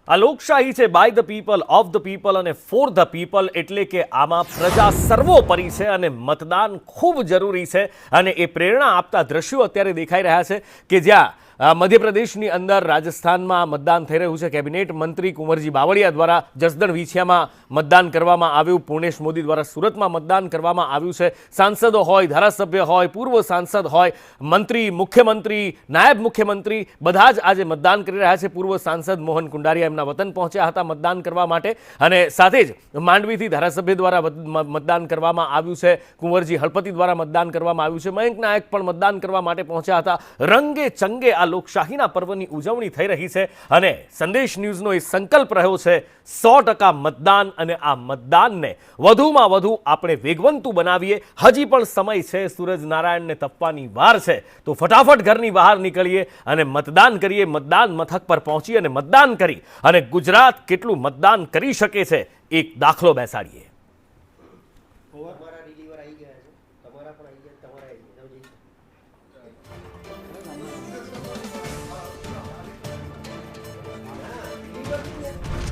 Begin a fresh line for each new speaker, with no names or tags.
આ લોકશાહી છે by the people, of the people અને ફોર ધ પીપલ, એટલે કે આમાં પ્રજા સર્વોપરી છે અને મતદાન ખૂબ જરૂરી છે. અને એ પ્રેરણા આપતા દ્રશ્યો અત્યારે દેખાઈ રહ્યા છે કે જ્યાં મધ્યપ્રદેશની અંદર રાજસ્થાનમાં મતદાન થઈ રહ્યું છે. કેબિનેટ મંત્રી કુંવરજી બાવળિયા દ્વારા જસદણ વિછિયામાં મતદાન કરવામાં આવ્યું. પૂર્ણેશ મોદી દ્વારા સુરતમાં મતદાન કરવામાં આવ્યું છે. સાંસદો હોય, ધારાસભ્ય હોય, પૂર્વ સાંસદ હોય, મંત્રી, મુખ્યમંત્રી, નાયબ મુખ્યમંત્રી બધા જ આજે મતદાન કરી રહ્યા છે. પૂર્વ સાંસદ મોહન કુંડારિયા એમના વતન પહોંચ્યા હતા મતદાન કરવા માટે અને સાથે જ માંડવીથી ધારાસભ્ય દ્વારા મતદાન કરવામાં આવ્યું છે. કુંવરજી હળપતિ દ્વારા મતદાન કરવામાં આવ્યું છે. મયંક નાયક પણ મતદાન કરવા માટે પહોંચ્યા હતા. રંગે ચંગે આ લોકશાહીના પર્વની ઉજવણી થઈ રહી છે અને સંદેશ ન્યૂઝનો એ સંકલ્પ રહ્યો છે 100% મતદાન અને આ મતદાનને વધુમાં વધુ આપણે વેગવંતુ બનાવીએ. હજી પણ સમય છે, સૂરજનારાયણને તપવાની વાર છે, તો ફટાફટ ઘરની બહાર નીકળીએ અને મતદાન કરીએ. મતદાન મથક પર પહોંચી અને મતદાન કરી અને ગુજરાત કેટલું મતદાન કરી શકે છે એક દાખલો બેસાડીએ.